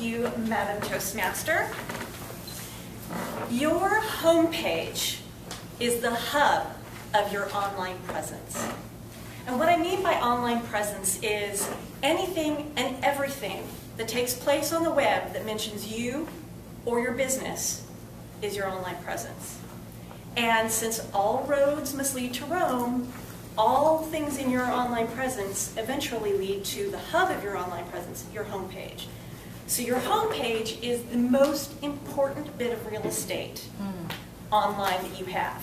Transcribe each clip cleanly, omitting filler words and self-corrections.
Thank you, Madam Toastmaster. Your homepage is the hub of your online presence. And what I mean by online presence is anything and everything that takes place on the web that mentions you or your business is your online presence. And since all roads must lead to Rome, all things in your online presence eventually lead to the hub of your online presence, your homepage. So your homepage is the most important bit of real estate online that you have.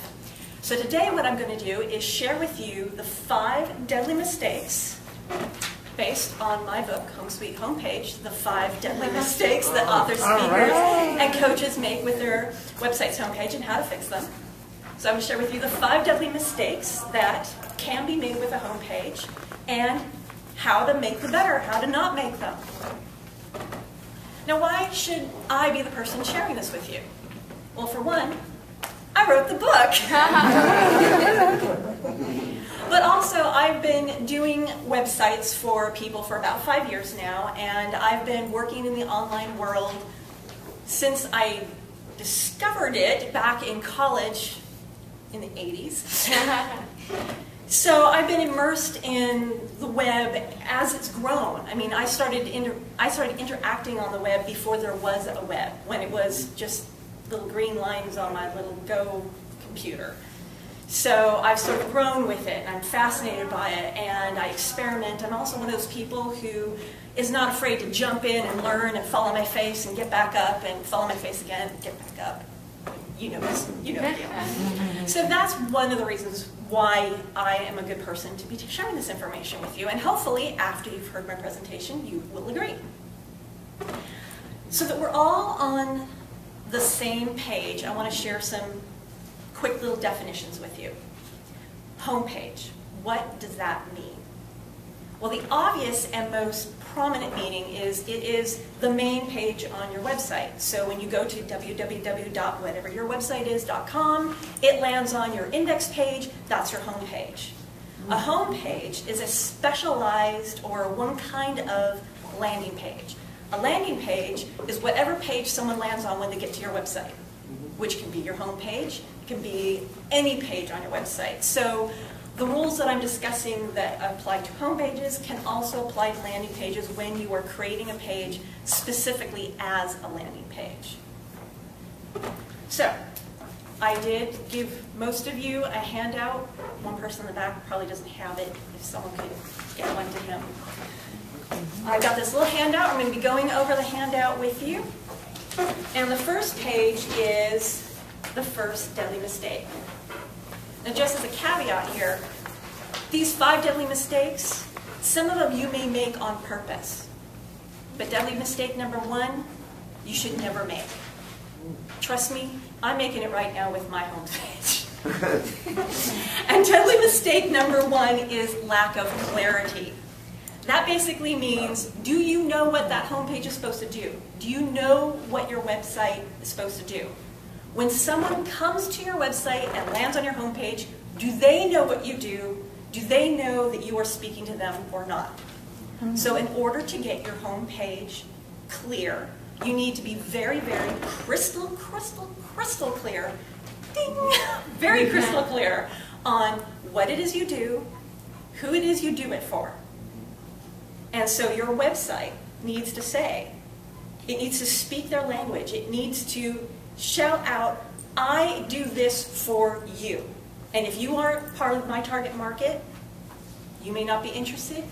So today what I'm going to do is share with you the 5 deadly mistakes based on my book, Home Sweet Homepage, the 5 deadly mistakes that authors, speakers, and coaches make with their website's homepage and how to fix them. So I'm going to share with you the 5 deadly mistakes that can be made with a homepage and how to make them better, how to not make them. Now, why should I be the person sharing this with you? Well, for one, I wrote the book. But also, I've been doing websites for people for about 5 years now, and I've been working in the online world since I discovered it back in college in the 80s. So I've been immersed in the web as it's grown. I mean, I started interacting on the web before there was a web, when it was just little green lines on my little Go computer. So I've sort of grown with it, and I'm fascinated by it, and I experiment. I'm also one of those people who is not afraid to jump in and learn and fall on my face and get back up and fall on my face again and get back up. You know this, you know the deal. So that's one of the reasons why I am a good person to be sharing this information with you, and hopefully after you've heard my presentation you will agree. So that we're all on the same page, I want to share some quick little definitions with you. Homepage, what does that mean? Well, the obvious and most prominent meaning is it is the main page on your website. So when you go to www.whateveryourwebsiteis.com, it lands on your index page, that's your homepage. A homepage is a specialized or one kind of landing page. A landing page is whatever page someone lands on when they get to your website, which can be your homepage, it can be any page on your website. So the rules that I'm discussing that apply to home pages can also apply to landing pages when you are creating a page specifically as a landing page. So, I did give most of you a handout. One person in the back probably doesn't have it. If someone could get one to him. I've got this little handout. I'm going to be going over the handout with you. And the first page is the first deadly mistake. Now, just as a caveat here, these 5 deadly mistakes, some of them you may make on purpose. But deadly mistake number 1, you should never make. Trust me, I'm making it right now with my homepage. And deadly mistake number 1 is lack of clarity. That basically means, do you know what that homepage is supposed to do? Do you know what your website is supposed to do? When someone comes to your website and lands on your homepage, do they know what you do? Do they know that you are speaking to them or not? So in order to get your homepage clear, you need to be very, very crystal clear, ding, very crystal clear on what it is you do, who it is you do it for. And so your website needs to say, it needs to speak their language. It needs to shout out, I do this for you. And if you aren't part of my target market, you may not be interested,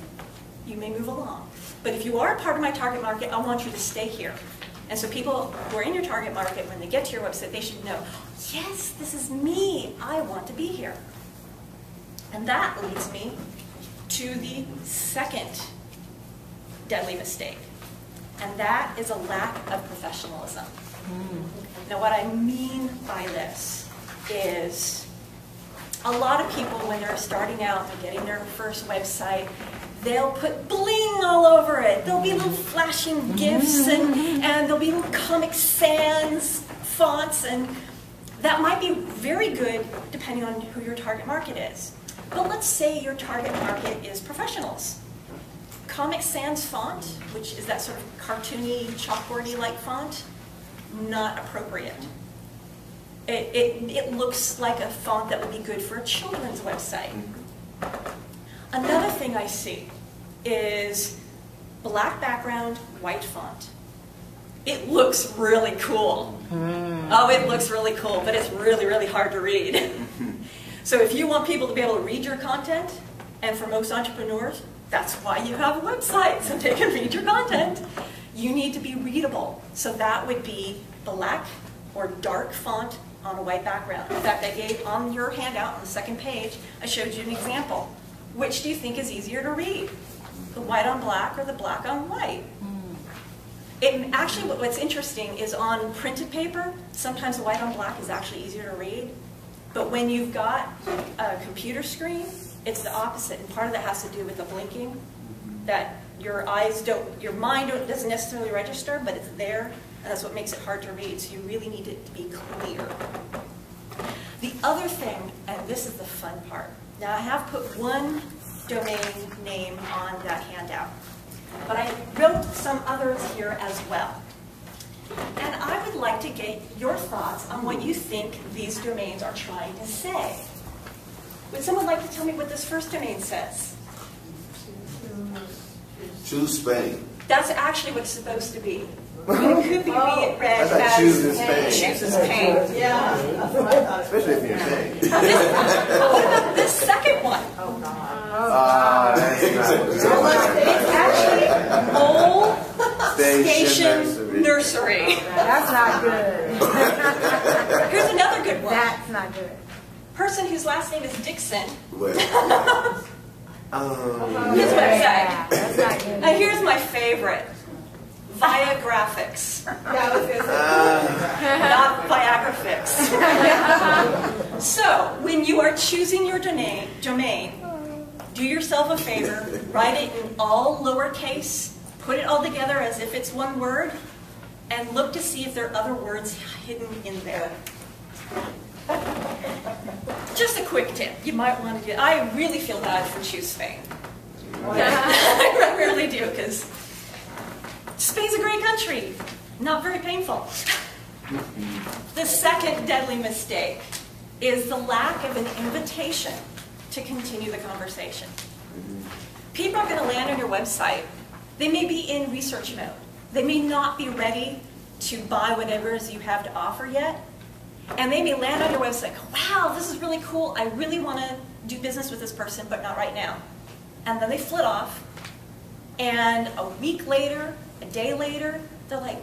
you may move along. But if you are part of my target market, I want you to stay here. And so people who are in your target market, when they get to your website, they should know, yes, this is me, I want to be here. And that leads me to the second deadly mistake. And that is a lack of professionalism. Now, what I mean by this is a lot of people, when they're starting out and getting their first website, they'll put bling all over it. There'll be little flashing GIFs and there'll be little Comic Sans fonts, and that might be very good depending on who your target market is. But let's say your target market is professionals. Comic Sans font, which is that sort of cartoony, chalkboardy-like font, not appropriate. It looks like a font that would be good for a children's website. Another thing I see is black background, white font. It looks really cool. Oh, it looks really cool, but it's really, really hard to read. So if you want people to be able to read your content, and for most entrepreneurs, that's why you have a website, so they can read your content. You need to be readable. So that would be black or dark font on a white background. In fact, I gave on your handout on the second page, I showed you an example. Which do you think is easier to read? The white on black or the black on white? Actually, what's interesting is on printed paper, sometimes the white on black is actually easier to read. But when you've got a computer screen, it's the opposite. And part of that has to do with the blinking, that your mind doesn't necessarily register, but it's there, and that's what makes it hard to read. So you really need it to be clear. The other thing, and this is the fun part, now I have put one domain name on that handout, but I wrote some others here as well. And I would like to get your thoughts on what you think these domains are trying to say. Would someone like to tell me what this first domain says? Choose Spain. That's actually what it's supposed to be. It could be read as chooses Spain. Chooses Spain. Yeah. Especially if you're Spain. What about this second one? Oh, God. It's actually Old Station Nursery. That's not good. Here's another good one. That's not good. Person whose last name is Dixon. Well, His website. Yeah, that's not good. And here's my favorite. Via Graphics. Yeah, I was gonna Not Viagrafix. So, when you are choosing your domain, do yourself a favor, write it in all lowercase, put it all together as if it's one word, and look to see if there are other words hidden in there. Just a quick tip you might want to do. I really feel bad for Choose Spain. I really do, because Spain's a great country, not very painful. The second deadly mistake is the lack of an invitation to continue the conversation. People are going to land on your website. They may be in research mode. They may not be ready to buy whatever it is you have to offer yet. And they may land on your website and go, wow, this is really cool. I really want to do business with this person, but not right now. And then they flit off. And a week later, a day later, they're like,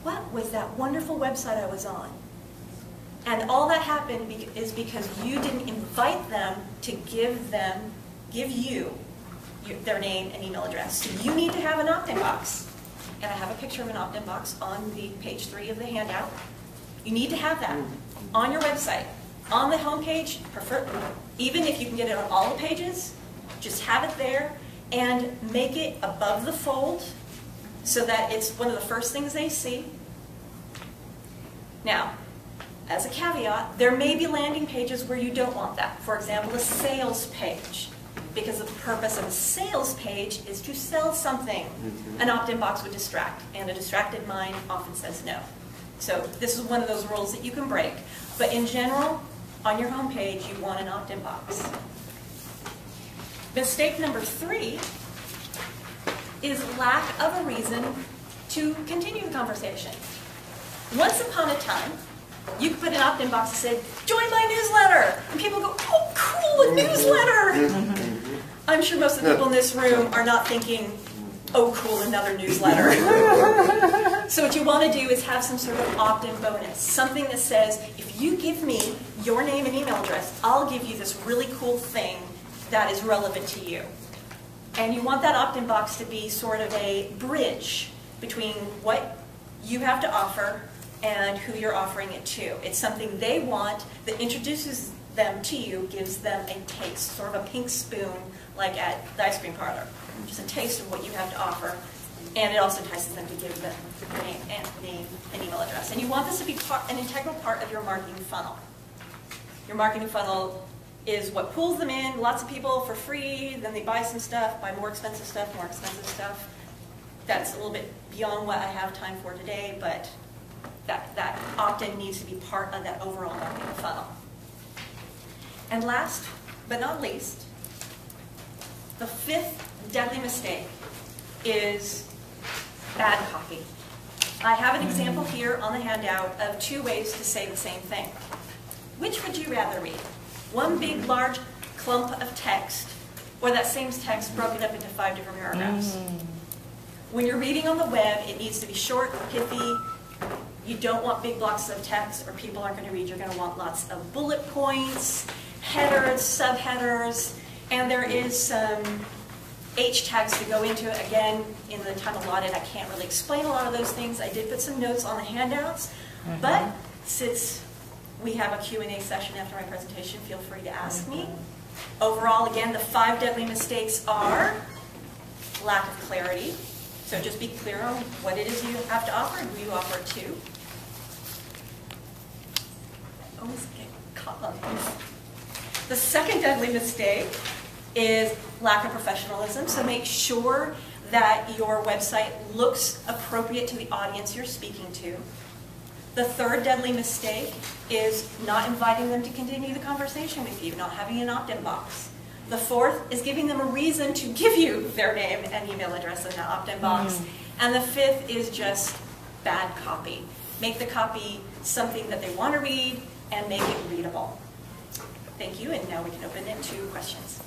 what was that wonderful website I was on? And all that happened is because you didn't invite them to give you their name and email address. So you need to have an opt-in box. And I have a picture of an opt-in box on the page 3 of the handout. You need to have that on your website. On the home page, even if you can get it on all the pages, just have it there and make it above the fold so that it's one of the first things they see. Now, as a caveat, there may be landing pages where you don't want that. For example, a sales page. Because the purpose of a sales page is to sell something. An opt-in box would distract, and a distracted mind often says no. So this is one of those rules that you can break. But in general, on your home page, you want an opt-in box. Mistake number 3 is lack of a reason to continue the conversation. Once upon a time, you could put an opt-in box that said, join my newsletter! And people go, oh, cool, a newsletter! I'm sure most of the people in this room are not thinking, oh, cool, another newsletter. So what you want to do is have some sort of opt-in bonus, something that says, if you give me your name and email address, I'll give you this really cool thing that is relevant to you. And you want that opt-in box to be sort of a bridge between what you have to offer and who you're offering it to. It's something they want that introduces them to you, gives them a taste, sort of a pink spoon like at the ice cream parlor. Just a taste of what you have to offer, and it also entices them to give them their name and email address. And you want this to be an integral part of your marketing funnel. Your marketing funnel is what pulls them in. Lots of people for free, then they buy some stuff, buy more expensive stuff, more expensive stuff. That's a little bit beyond what I have time for today, but that opt-in needs to be part of that overall marketing funnel. And last but not least, the fifth deadly mistake is bad copy. I have an example here on the handout of 2 ways to say the same thing. Which would you rather read? One big, large clump of text, or that same text broken up into 5 different paragraphs? When you're reading on the web, it needs to be short, pithy. You don't want big blocks of text, or people aren't going to read. You're going to want lots of bullet points, headers, subheaders, and there is some H tags to go into it. Again, in the time allotted, I can't really explain a lot of those things. I did put some notes on the handouts, but since we have a Q&A session after my presentation, feel free to ask me. Overall, again, the 5 deadly mistakes are lack of clarity. So just be clear on what it is you have to offer and who you offer it to. I always get caught on these. The second deadly mistake is lack of professionalism. So make sure that your website looks appropriate to the audience you're speaking to. The third deadly mistake is not inviting them to continue the conversation with you, not having an opt-in box. The fourth is giving them a reason to give you their name and email address in that opt-in box. And the fifth is just bad copy. Make the copy something that they want to read and make it readable. Thank you, and now we can open it to questions.